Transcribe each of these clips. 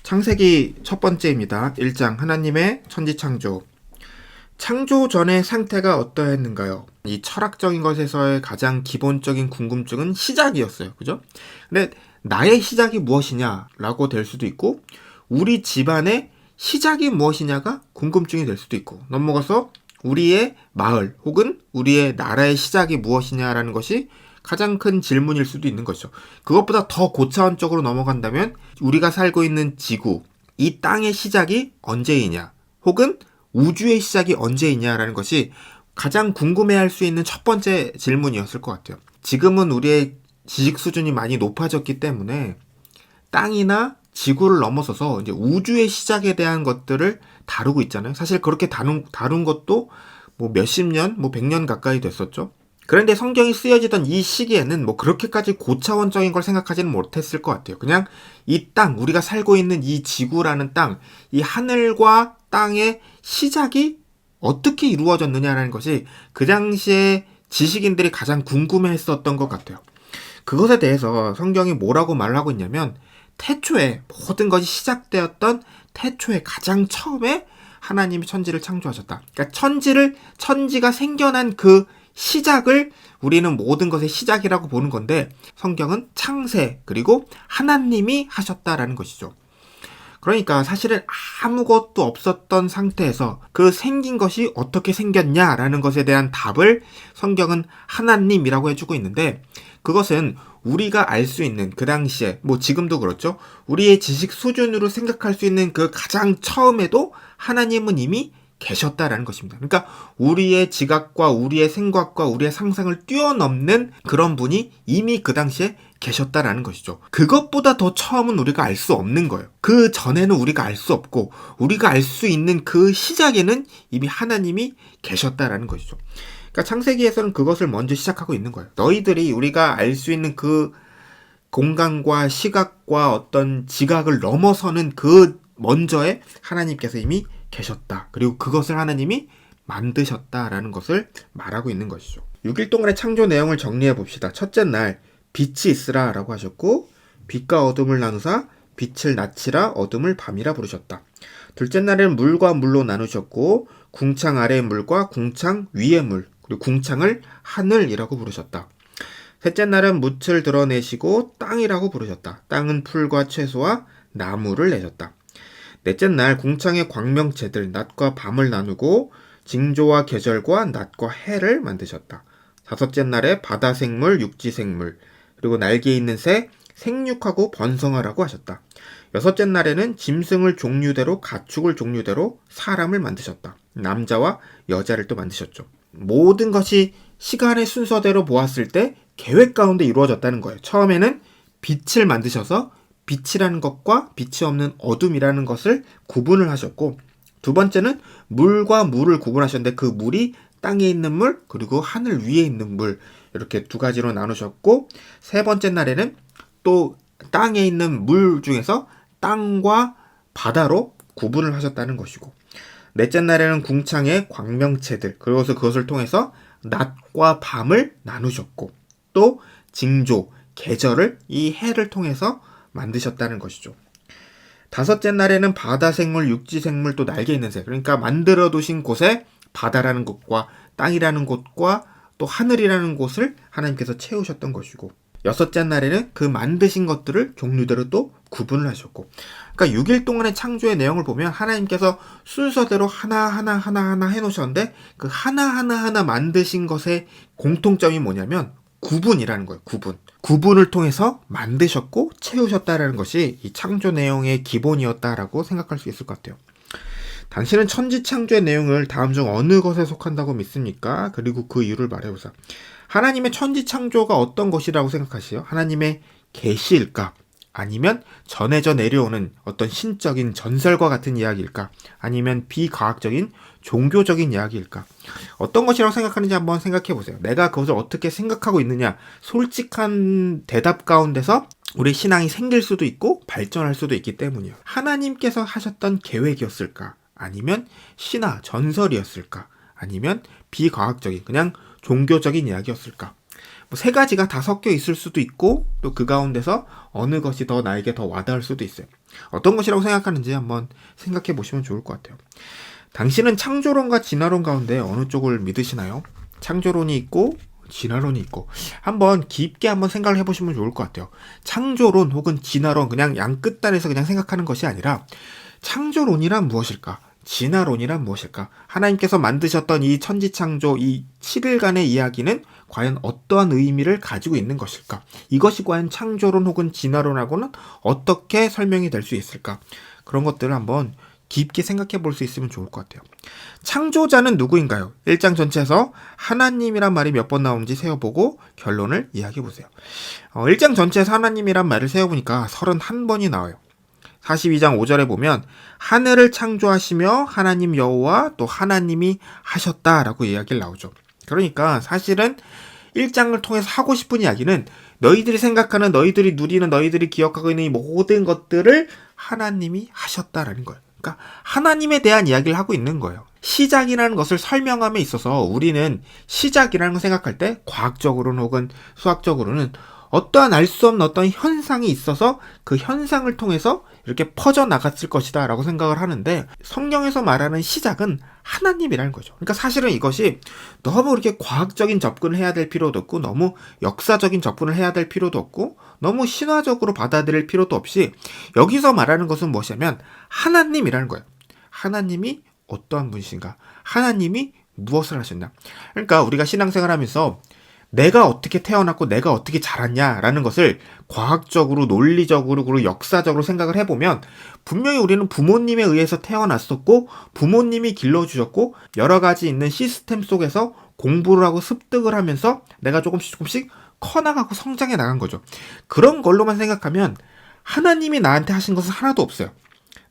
창세기 첫 번째입니다. 1장 하나님의 천지창조. 창조 전의 상태가 어떠했는가요? 이 철학적인 것에서의 가장 기본적인 궁금증은 시작이었어요. 그죠? 근데 나의 시작이 무엇이냐라고 될 수도 있고, 우리 집안의 시작이 무엇이냐가 궁금증이 될 수도 있고, 넘어가서 우리의 마을 혹은 우리의 나라의 시작이 무엇이냐라는 것이 가장 큰 질문일 수도 있는 것이죠. 그것보다 더 고차원적으로 넘어간다면 우리가 살고 있는 지구, 이 땅의 시작이 언제이냐, 혹은 우주의 시작이 언제이냐라는 것이 가장 궁금해할 수 있는 첫 번째 질문이었을 것 같아요. 지금은 우리의 지식 수준이 많이 높아졌기 때문에 땅이나 지구를 넘어서서 이제 우주의 시작에 대한 것들을 다루고 있잖아요. 사실 그렇게 다룬 것도 뭐 몇십 년, 뭐 100년 가까이 됐었죠. 그런데 성경이 쓰여지던 이 시기에는 뭐 그렇게까지 고차원적인 걸 생각하지는 못했을 것 같아요. 그냥 이 땅, 우리가 살고 있는 이 지구라는 땅, 이 하늘과 땅의 시작이 어떻게 이루어졌느냐라는 것이 그 당시에 지식인들이 가장 궁금해했었던 것 같아요. 그것에 대해서 성경이 뭐라고 말하고 있냐면, 태초에 모든 것이 시작되었던 태초에 가장 처음에 하나님이 천지를 창조하셨다. 그러니까 천지가 생겨난 그 시작을 우리는 모든 것의 시작이라고 보는 건데, 성경은 창세 그리고 하나님이 하셨다라는 것이죠. 그러니까 사실은 아무것도 없었던 상태에서 그 생긴 것이 어떻게 생겼냐라는 것에 대한 답을 성경은 하나님이라고 해주고 있는데, 그것은 우리가 알 수 있는 그 당시에, 뭐 지금도 그렇죠, 우리의 지식 수준으로 생각할 수 있는 그 가장 처음에도 하나님은 이미 계셨다라는 것입니다. 그러니까 우리의 지각과 우리의 생각과 우리의 상상을 뛰어넘는 그런 분이 이미 그 당시에 계셨다라는 것이죠. 그것보다 더 처음은 우리가 알 수 없는 거예요. 그 전에는 우리가 알 수 없고, 우리가 알 수 있는 그 시작에는 이미 하나님이 계셨다라는 것이죠. 그러니까 창세기에서는 그것을 먼저 시작하고 있는 거예요. 너희들이 우리가 알 수 있는 그 공간과 시각과 어떤 지각을 넘어서는 그 먼저에 하나님께서 이미 계셨다. 그리고 그것을 하나님이 만드셨다라는 것을 말하고 있는 것이죠. 6일 동안의 창조 내용을 정리해 봅시다. 첫째 날 빛이 있으라 라고 하셨고, 빛과 어둠을 나누사 빛을 낮이라 어둠을 밤이라 부르셨다. 둘째 날에는 물과 물로 나누셨고, 궁창 아래의 물과 궁창 위의 물, 그리고 궁창을 하늘이라고 부르셨다. 셋째 날은 뭇을 드러내시고 땅이라고 부르셨다. 땅은 풀과 채소와 나무를 내셨다. 넷째 날 궁창의 광명체들 낮과 밤을 나누고 징조와 계절과 낮과 해를 만드셨다. 다섯째 날에 바다 생물, 육지 생물, 그리고 날개 있는 새, 생육하고 번성하라고 하셨다. 여섯째 날에는 짐승을 종류대로 가축을 종류대로 사람을 만드셨다. 남자와 여자를 또 만드셨죠. 모든 것이 시간의 순서대로 보았을 때 계획 가운데 이루어졌다는 거예요. 처음에는 빛을 만드셔서 빛이라는 것과 빛이 없는 어둠이라는 것을 구분을 하셨고, 두 번째는 물과 물을 구분하셨는데 그 물이 땅에 있는 물 그리고 하늘 위에 있는 물, 이렇게 두 가지로 나누셨고, 세 번째 날에는 또 땅에 있는 물 중에서 땅과 바다로 구분을 하셨다는 것이고, 넷째 날에는 궁창의 광명체들, 그래서 그것을 통해서 낮과 밤을 나누셨고, 또 징조, 계절을 이 해를 통해서 만드셨다는 것이죠. 다섯째 날에는 바다 생물, 육지 생물, 또 날개 있는 새, 그러니까 만들어 두신 곳에 바다라는 곳과 땅이라는 곳과 또 하늘이라는 곳을 하나님께서 채우셨던 것이고, 여섯째 날에는 그 만드신 것들을 종류대로 또 구분을 하셨고, 그러니까 6일 동안의 창조의 내용을 보면 하나님께서 순서대로 하나하나 해놓으셨는데, 그 하나하나 만드신 것의 공통점이 뭐냐면 구분이라는 거예요. 구분을 통해서 만드셨고 채우셨다라는 것이 이 창조 내용의 기본이었다라고 생각할 수 있을 것 같아요. 당신은 천지 창조의 내용을 다음 중 어느 것에 속한다고 믿습니까? 그리고 그 이유를 말해보자. 하나님의 천지 창조가 어떤 것이라고 생각하시요? 하나님의 계시일까? 아니면 전해져 내려오는 어떤 신적인 전설과 같은 이야기일까? 아니면 비과학적인 종교적인 이야기일까? 어떤 것이라고 생각하는지 한번 생각해 보세요. 내가 그것을 어떻게 생각하고 있느냐, 솔직한 대답 가운데서 우리 신앙이 생길 수도 있고 발전할 수도 있기 때문이에요. 하나님께서 하셨던 계획이었을까? 아니면 신화, 전설이었을까? 아니면 비과학적인 그냥 종교적인 이야기였을까? 세 가지가 다 섞여 있을 수도 있고 또 그 가운데서 어느 것이 더 나에게 더 와닿을 수도 있어요. 어떤 것이라고 생각하는지 한번 생각해 보시면 좋을 것 같아요. 당신은 창조론과 진화론 가운데 어느 쪽을 믿으시나요? 창조론이 있고 진화론이 있고 한번 깊게 한번 생각을 해보시면 좋을 것 같아요. 창조론 혹은 진화론 그냥 양 끝단에서 그냥 생각하는 것이 아니라 창조론이란 무엇일까? 진화론이란 무엇일까? 하나님께서 만드셨던 이 천지창조 이 7일간의 이야기는 과연 어떠한 의미를 가지고 있는 것일까? 이것이 과연 창조론 혹은 진화론하고는 어떻게 설명이 될 수 있을까? 그런 것들을 한번 깊게 생각해 볼 수 있으면 좋을 것 같아요. 창조자는 누구인가요? 1장 전체에서 하나님이란 말이 몇 번 나오는지 세어보고 결론을 이야기해 보세요. 1장 전체에서 하나님이란 말을 세어보니까 31번이 나와요. 42장 5절에 보면 하늘을 창조하시며 하나님 여호와 또 하나님이 하셨다라고 이야기를 나오죠. 그러니까 사실은 1장을 통해서 하고 싶은 이야기는 너희들이 생각하는 너희들이 누리는 너희들이 기억하고 있는 이 모든 것들을 하나님이 하셨다라는 거예요. 그러니까 하나님에 대한 이야기를 하고 있는 거예요. 시작이라는 것을 설명함에 있어서 우리는 시작이라는 걸 생각할 때 과학적으로는 혹은 수학적으로는 어떠한 알 수 없는 어떤 현상이 있어서 그 현상을 통해서 이렇게 퍼져나갔을 것이다 라고 생각을 하는데 성경에서 말하는 시작은 하나님이라는 거죠. 그러니까 사실은 이것이 너무 그렇게 과학적인 접근을 해야 될 필요도 없고 너무 역사적인 접근을 해야 될 필요도 없고 너무 신화적으로 받아들일 필요도 없이 여기서 말하는 것은 무엇이냐면 하나님이라는 거예요. 하나님이 어떠한 분이신가? 하나님이 무엇을 하셨나? 그러니까 우리가 신앙생활 하면서 내가 어떻게 태어났고 내가 어떻게 자랐냐라는 것을 과학적으로 논리적으로 그리고 역사적으로 생각을 해보면 분명히 우리는 부모님에 의해서 태어났었고 부모님이 길러주셨고 여러 가지 있는 시스템 속에서 공부를 하고 습득을 하면서 내가 조금씩 커나가고 성장해 나간 거죠. 그런 걸로만 생각하면 하나님이 나한테 하신 것은 하나도 없어요.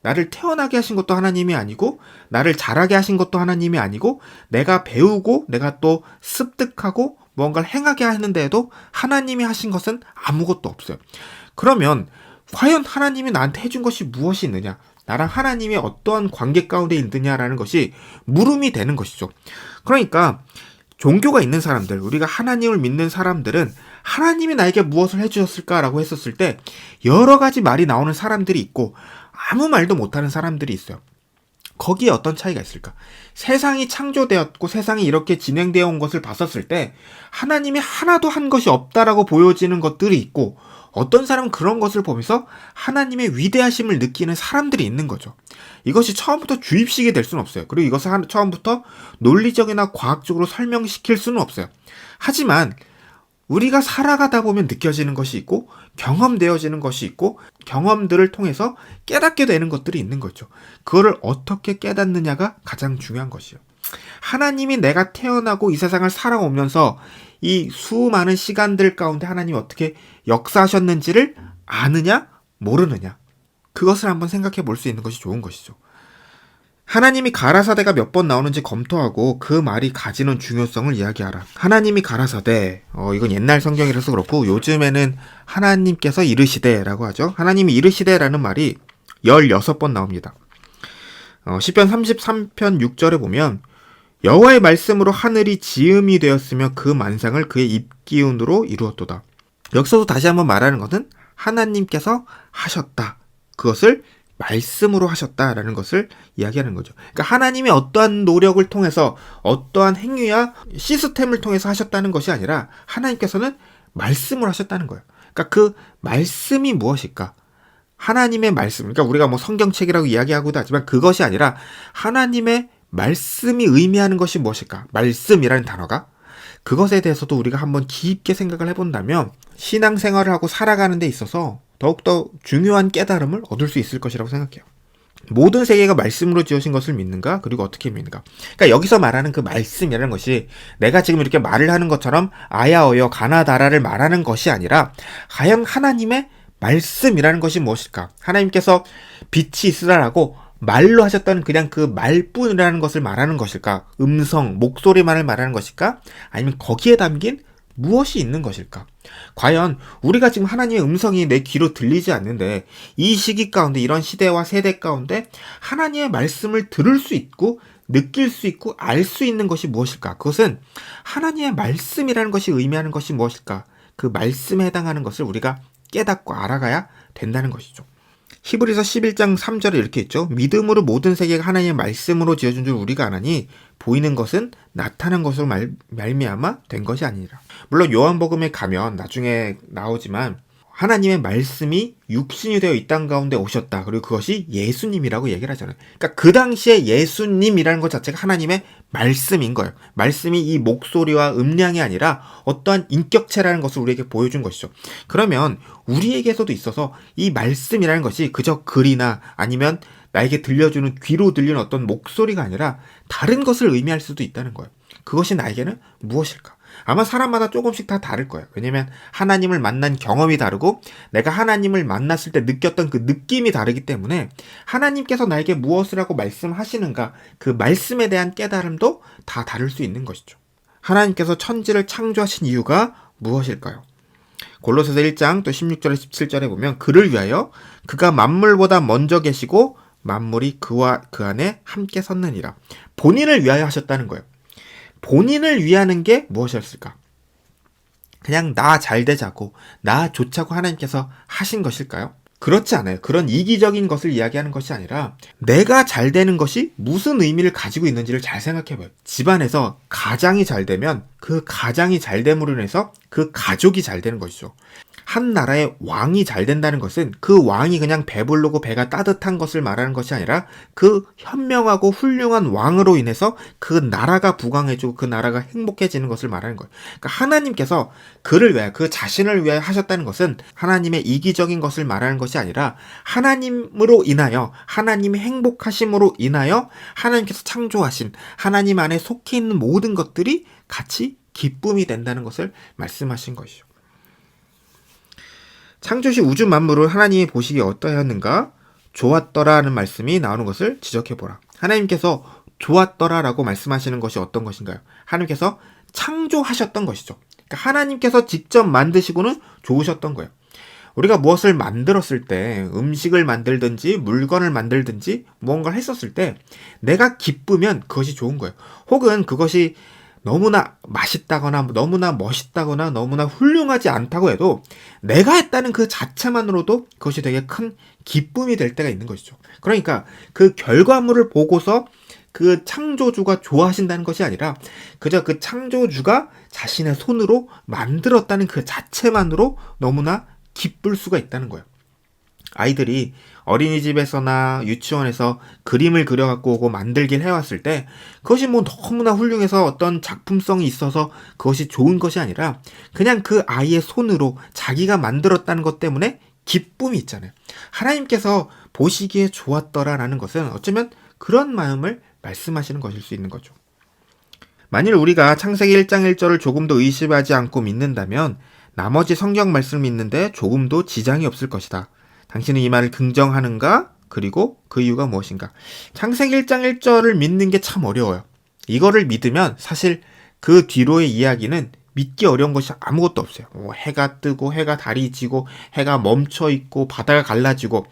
나를 태어나게 하신 것도 하나님이 아니고 나를 자라게 하신 것도 하나님이 아니고 내가 배우고 내가 또 습득하고 뭔가를 행하게 하는데도 하나님이 하신 것은 아무것도 없어요. 그러면 과연 하나님이 나한테 해준 것이 무엇이 있느냐? 나랑 하나님이 어떠한 관계 가운데 있느냐라는 것이 물음이 되는 것이죠. 그러니까 종교가 있는 사람들, 우리가 하나님을 믿는 사람들은 하나님이 나에게 무엇을 해주셨을까라고 했었을 때 여러 가지 말이 나오는 사람들이 있고 아무 말도 못하는 사람들이 있어요. 거기에 어떤 차이가 있을까? 세상이 창조되었고 세상이 이렇게 진행되어 온 것을 봤었을 때 하나님이 하나도 한 것이 없다라고 보여지는 것들이 있고 어떤 사람은 그런 것을 보면서 하나님의 위대하심을 느끼는 사람들이 있는 거죠. 이것이 처음부터 주입식이 될 수는 없어요. 그리고 이것을 처음부터 논리적이나 과학적으로 설명시킬 수는 없어요. 하지만 우리가 살아가다 보면 느껴지는 것이 있고 경험되어지는 것이 있고 경험들을 통해서 깨닫게 되는 것들이 있는 거죠. 그거를 어떻게 깨닫느냐가 가장 중요한 것이요. 하나님이 내가 태어나고 이 세상을 살아오면서 이 수많은 시간들 가운데 하나님이 어떻게 역사하셨는지를 아느냐 모르느냐 그것을 한번 생각해 볼 수 있는 것이 좋은 것이죠. 하나님이 가라사대가 몇 번 나오는지 검토하고 그 말이 가지는 중요성을 이야기하라. 하나님이 가라사대, 이건 옛날 성경이라서 그렇고 요즘에는 하나님께서 이르시되라고 하죠. 하나님이 이르시되라는 말이 16번 나옵니다. 시편 33편 6절에 보면 여호와의 말씀으로 하늘이 지음이 되었으며 그 만상을 그의 입기운으로 이루었도다. 여기서도 다시 한번 말하는 것은 하나님께서 하셨다. 그것을 말씀으로 하셨다라는 것을 이야기하는 거죠. 그러니까 하나님이 어떠한 노력을 통해서 어떠한 행위와 시스템을 통해서 하셨다는 것이 아니라 하나님께서는 말씀으로 하셨다는 거예요. 그러니까 그 말씀이 무엇일까? 하나님의 말씀, 그러니까 우리가 뭐 성경책이라고 이야기하고도 하지만 그것이 아니라 하나님의 말씀이 의미하는 것이 무엇일까? 말씀이라는 단어가 그것에 대해서도 우리가 한번 깊게 생각을 해본다면 신앙생활을 하고 살아가는 데 있어서 더욱더 중요한 깨달음을 얻을 수 있을 것이라고 생각해요. 모든 세계가 말씀으로 지어진 것을 믿는가? 그리고 어떻게 믿는가? 그러니까 여기서 말하는 그 말씀이라는 것이 내가 지금 이렇게 말을 하는 것처럼 아야어여 가나다라를 말하는 것이 아니라 과연 하나님의 말씀이라는 것이 무엇일까? 하나님께서 빛이 있으라라고 말로 하셨다는 그냥 그 말뿐이라는 것을 말하는 것일까? 음성, 목소리만을 말하는 것일까? 아니면 거기에 담긴 무엇이 있는 것일까? 과연 우리가 지금 하나님의 음성이 내 귀로 들리지 않는데 이 시기 가운데 이런 시대와 세대 가운데 하나님의 말씀을 들을 수 있고 느낄 수 있고 알 수 있는 것이 무엇일까? 그것은 하나님의 말씀이라는 것이 의미하는 것이 무엇일까? 그 말씀에 해당하는 것을 우리가 깨닫고 알아가야 된다는 것이죠. 히브리서 11장 3절에 이렇게 있죠. 믿음으로 모든 세계가 하나님의 말씀으로 지어준 줄 우리가 아나니 보이는 것은 나타난 것으로 말미암아 된 것이 아니니라. 물론 요한복음에 가면 나중에 나오지만 하나님의 말씀이 육신이 되어 이 땅 가운데 오셨다. 그리고 그것이 예수님이라고 얘기를 하잖아요. 그러니까 그 당시에 예수님이라는 것 자체가 하나님의 말씀인 거예요. 말씀이 이 목소리와 음량이 아니라 어떠한 인격체라는 것을 우리에게 보여준 것이죠. 그러면 우리에게서도 있어서 이 말씀이라는 것이 그저 글이나 아니면 나에게 들려주는 귀로 들리는 어떤 목소리가 아니라 다른 것을 의미할 수도 있다는 거예요. 그것이 나에게는 무엇일까? 아마 사람마다 조금씩 다 다를 거예요. 왜냐면 하나님을 만난 경험이 다르고 내가 하나님을 만났을 때 느꼈던 그 느낌이 다르기 때문에 하나님께서 나에게 무엇을 하고 말씀하시는가 그 말씀에 대한 깨달음도 다 다를 수 있는 것이죠. 하나님께서 천지를 창조하신 이유가 무엇일까요? 골로새서 1장 또 16절에 17절에 보면 그를 위하여 그가 만물보다 먼저 계시고 만물이 그와 그 안에 함께 섰느니라. 본인을 위하여 하셨다는 거예요. 본인을 위하는 게 무엇이었을까? 그냥 나 잘 되자고, 나 좋자고 하나님께서 하신 것일까요? 그렇지 않아요. 그런 이기적인 것을 이야기하는 것이 아니라 내가 잘 되는 것이 무슨 의미를 가지고 있는지를 잘 생각해봐요. 집안에서 가장이 잘 되면 그 가장이 잘 됨으로 인해서 그 가족이 잘 되는 것이죠. 한 나라의 왕이 잘 된다는 것은 그 왕이 그냥 배부르고 배가 따뜻한 것을 말하는 것이 아니라 그 현명하고 훌륭한 왕으로 인해서 그 나라가 부강해지고 그 나라가 행복해지는 것을 말하는 거예요. 그러니까 하나님께서 그를 위하여, 그 자신을 위하여 하셨다는 것은 하나님의 이기적인 것을 말하는 것이 아니라 하나님으로 인하여, 하나님의 행복하심으로 인하여 하나님께서 창조하신 하나님 안에 속해 있는 모든 것들이 같이 기쁨이 된다는 것을 말씀하신 것이죠. 창조시 우주 만물을 하나님이 보시기에 어떠하였는가? 좋았더라는 말씀이 나오는 것을 지적해보라. 하나님께서 좋았더라라고 말씀하시는 것이 어떤 것인가요? 하나님께서 창조하셨던 것이죠. 그러니까 하나님께서 직접 만드시고는 좋으셨던 거예요. 우리가 무엇을 만들었을 때, 음식을 만들든지 물건을 만들든지 무언가를 했었을 때 내가 기쁘면 그것이 좋은 거예요. 혹은 그것이 너무나 맛있다거나 너무나 멋있다거나 너무나 훌륭하지 않다고 해도 내가 했다는 그 자체만으로도 그것이 되게 큰 기쁨이 될 때가 있는 것이죠. 그러니까 그 결과물을 보고서 그 창조주가 좋아하신다는 것이 아니라 그저 그 창조주가 자신의 손으로 만들었다는 그 자체만으로 너무나 기쁠 수가 있다는 거예요. 아이들이 어린이집에서나 유치원에서 그림을 그려갖고 오고 만들길 해왔을 때 그것이 뭐 너무나 훌륭해서 어떤 작품성이 있어서 그것이 좋은 것이 아니라 그냥 그 아이의 손으로 자기가 만들었다는 것 때문에 기쁨이 있잖아요. 하나님께서 보시기에 좋았더라라는 것은 어쩌면 그런 마음을 말씀하시는 것일 수 있는 거죠. 만일 우리가 창세기 1장 1절을 조금도 의심하지 않고 믿는다면 나머지 성경 말씀을 믿는데 조금도 지장이 없을 것이다. 당신은 이 말을 긍정하는가? 그리고 그 이유가 무엇인가? 창세기 1장 1절을 믿는 게 참 어려워요. 이거를 믿으면 사실 그 뒤로의 이야기는 믿기 어려운 것이 아무것도 없어요. 해가 뜨고 해가 달이 지고 해가 멈춰 있고 바다가 갈라지고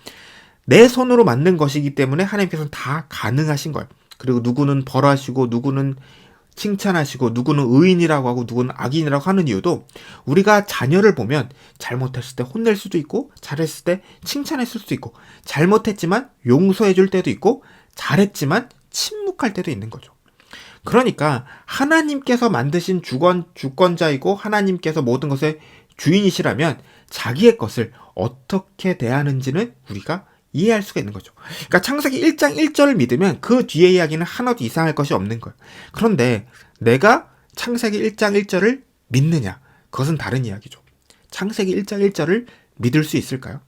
내 손으로 만든 것이기 때문에 하나님께서는 다 가능하신 거예요. 그리고 누구는 벌하시고 누구는 칭찬하시고 누구는 의인이라고 하고 누구는 악인이라고 하는 이유도 우리가 자녀를 보면 잘못했을 때 혼낼 수도 있고 잘했을 때 칭찬했을 수도 있고 잘못했지만 용서해 줄 때도 있고 잘했지만 침묵할 때도 있는 거죠. 그러니까 하나님께서 만드신 주권자이고 하나님께서 모든 것의 주인이시라면 자기의 것을 어떻게 대하는지는 우리가 이해할 수가 있는 거죠. 그러니까 창세기 1장 1절을 믿으면 그 뒤의 이야기는 하나도 이상할 것이 없는 거예요. 그런데 내가 창세기 1장 1절을 믿느냐? 그것은 다른 이야기죠. 창세기 1장 1절을 믿을 수 있을까요?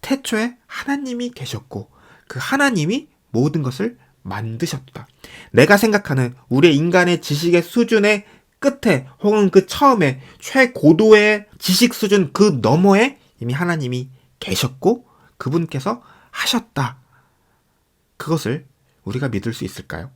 태초에 하나님이 계셨고 그 하나님이 모든 것을 만드셨다. 내가 생각하는 우리 인간의 지식의 수준의 끝에 혹은 그 처음에 최고도의 지식 수준 그 너머에 이미 하나님이 계셨고 그분께서 하셨다. 그것을 우리가 믿을 수 있을까요?